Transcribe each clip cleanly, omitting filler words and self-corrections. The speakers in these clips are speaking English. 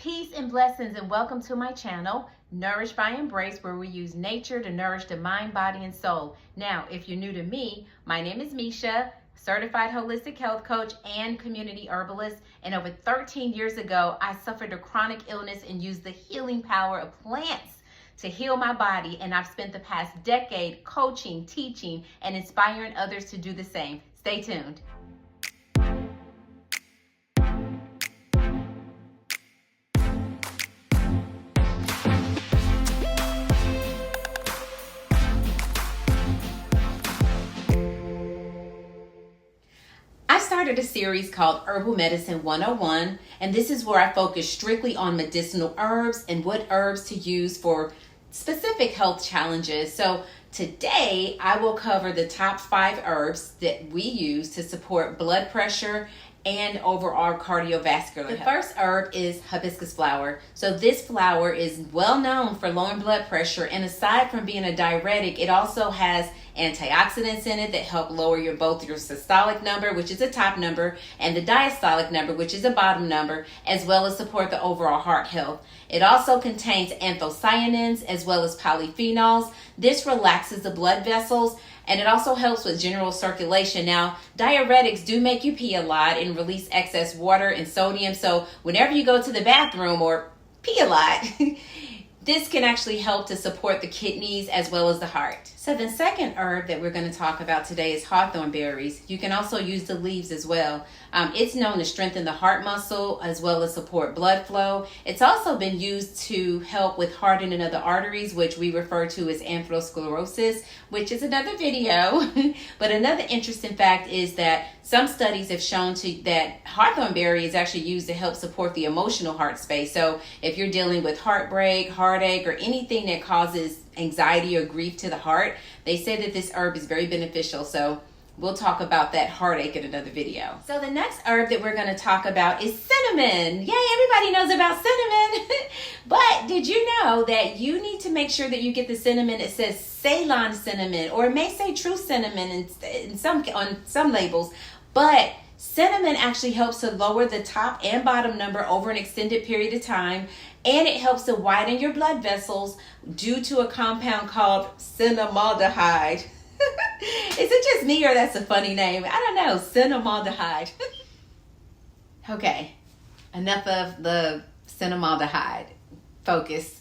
Peace and blessings, and welcome to my channel, Nourished by Embrace, where we use nature to nourish the mind, body, and soul. Now, if you're new to me, my name is Misha, certified holistic health coach and community herbalist. And over 13 years ago, I suffered a chronic illness and used the healing power of plants to heal my body. And I've spent the past decade coaching, teaching, and inspiring others to do the same. Stay tuned. I started a series called Herbal Medicine 101, and this is where I focus strictly on medicinal herbs and what herbs to use for specific health challenges. So today I will cover the top 5 herbs that we use to support blood pressure and overall cardiovascular health. The first herb is hibiscus flower. So this flower is well known for lowering blood pressure, and aside from being a diuretic, it also has antioxidants in it that help lower both your systolic number, which is a top number, and the diastolic number, which is a bottom number, as well as support the overall heart health. It also contains anthocyanins as well as polyphenols. This relaxes the blood vessels, and it also helps with general circulation. Now, diuretics do make you pee a lot and release excess water and sodium. So whenever you go to the bathroom or pee a lot, this can actually help to support the kidneys as well as the heart. So the second herb that we're going to talk about today is hawthorn berries. You can also use the leaves as well. It's known to strengthen the heart muscle as well as support blood flow. It's also been used to help with hardening of the arteries, which we refer to as atherosclerosis, which is another video. But another interesting fact is that some studies have shown that hawthorn berry is actually used to help support the emotional heart space. So if you're dealing with heartbreak, heartache, or anything that causes anxiety or grief to the heart, they say that this herb is very beneficial. So we'll talk about that heartache in another video. So the next herb that we're going to talk about is cinnamon. Yay, everybody knows about cinnamon. But did you know that you need to make sure that you get the cinnamon? It says Ceylon cinnamon, or it may say true cinnamon on some labels, but cinnamon actually helps to lower the top and bottom number over an extended period of time, and it helps to widen your blood vessels due to a compound called cinnamaldehyde. Is it just me, or that's a funny name? I don't know, cinnamaldehyde. Okay, enough of the cinnamaldehyde focus.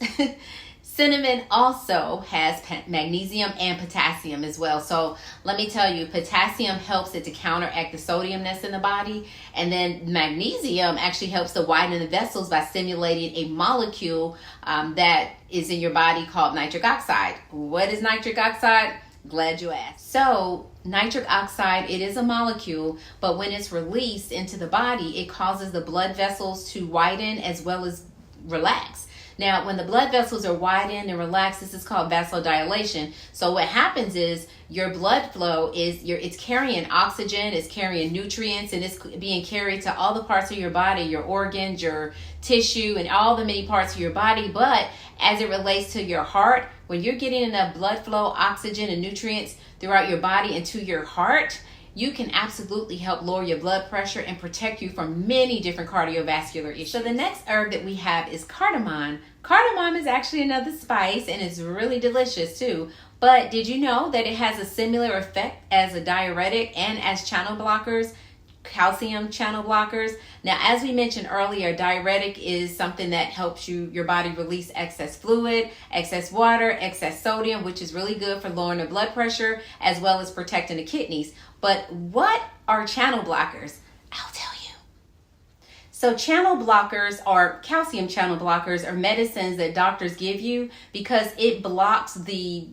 Cinnamon also has magnesium and potassium as well. So let me tell you, potassium helps it to counteract the sodiumness in the body. And then magnesium actually helps to widen the vessels by stimulating a molecule that is in your body called nitric oxide. What is nitric oxide? Glad you asked. So nitric oxide, it is a molecule, but when it's released into the body, it causes the blood vessels to widen as well as relax. Now, when the blood vessels are widened and relaxed, this is called vasodilation. So what happens is your blood flow it's carrying oxygen, it's carrying nutrients, and it's being carried to all the parts of your body, your organs, your tissue, and all the many parts of your body. But as it relates to your heart, when you're getting enough blood flow, oxygen, and nutrients throughout your body and to your heart, you can absolutely help lower your blood pressure and protect you from many different cardiovascular issues. So the next herb that we have is cardamom. Cardamom is actually another spice, and it's really delicious too. But did you know that it has a similar effect as a diuretic and as channel blockers, calcium channel blockers? Now, as we mentioned earlier, diuretic is something that helps your body release excess fluid, excess water, excess sodium, which is really good for lowering the blood pressure as well as protecting the kidneys. But what are channel blockers? I'll tell you. So channel blockers, or calcium channel blockers, are medicines that doctors give you because it blocks the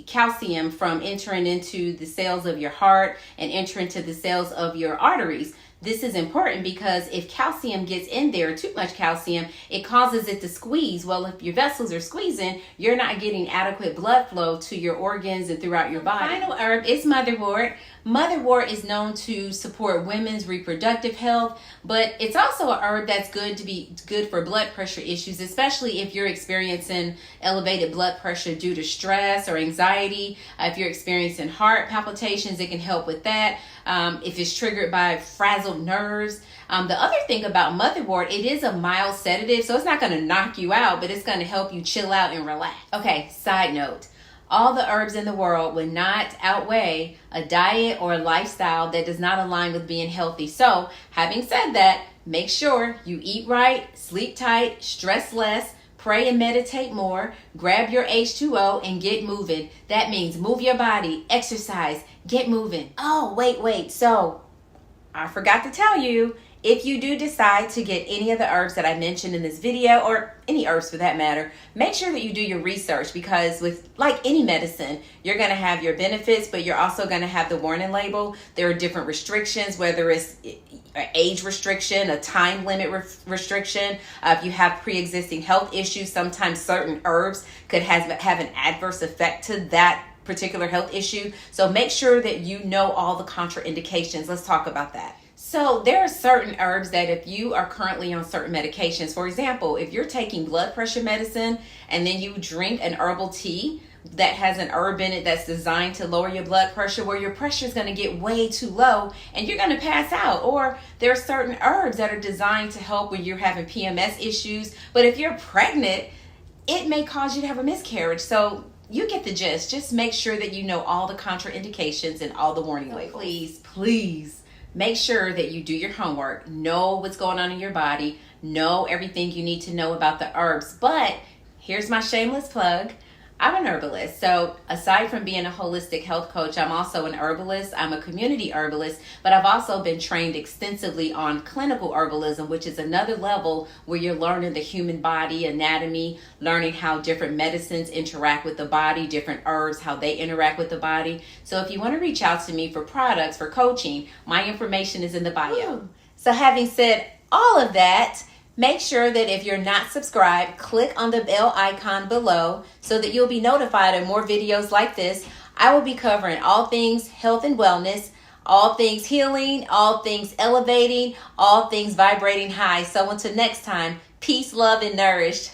calcium from entering into the cells of your heart and entering into the cells of your arteries. This is important because if calcium gets in there, too much calcium, it causes it to squeeze. Well, if your vessels are squeezing, you're not getting adequate blood flow to your organs and throughout your body. The final herb is motherwort. Motherwort is known to support women's reproductive health, but it's also a herb that's good for blood pressure issues, especially if you're experiencing elevated blood pressure due to stress or anxiety. If you're experiencing heart palpitations, it can help with that. If it's triggered by frazzled nerves, The other thing about motherwort, it is a mild sedative, so it's not going to knock you out, but it's going to help you chill out and relax. Okay, side note. All the herbs in the world would not outweigh a diet or a lifestyle that does not align with being healthy. So, having said that, make sure you eat right, sleep tight, stress less, pray and meditate more, grab your H2O and get moving. That means move your body, exercise, get moving. Oh, wait. So, I forgot to tell you, if you do decide to get any of the herbs that I mentioned in this video, or any herbs for that matter, make sure that you do your research, because with like any medicine, you're going to have your benefits, but you're also going to have the warning label. There are different restrictions, whether it's an age restriction, a time limit restriction. If you have pre-existing health issues, sometimes certain herbs could have an adverse effect to that particular health issue. So make sure that you know all the contraindications. Let's talk about that. So there are certain herbs that if you are currently on certain medications, for example, if you're taking blood pressure medicine and then you drink an herbal tea that has an herb in it that's designed to lower your blood pressure, where your pressure is going to get way too low and you're going to pass out. Or there are certain herbs that are designed to help when you're having PMS issues. But if you're pregnant, it may cause you to have a miscarriage. So you get the gist. Just make sure that you know all the contraindications and all the warning labels. Please. Make sure that you do your homework, know what's going on in your body, know everything you need to know about the herbs. But here's my shameless plug. I'm an herbalist. So aside from being a holistic health coach, I'm also an herbalist. I'm a community herbalist, but I've also been trained extensively on clinical herbalism, which is another level where you're learning the human body anatomy, learning how different medicines interact with the body, different herbs, how they interact with the body. So if you want to reach out to me for products, for coaching, my information is in the bio. So having said all of that, make sure that if you're not subscribed, click on the bell icon below so that you'll be notified of more videos like this. I will be covering all things health and wellness, all things healing, all things elevating, all things vibrating high. So until next time, peace, love, and nourished.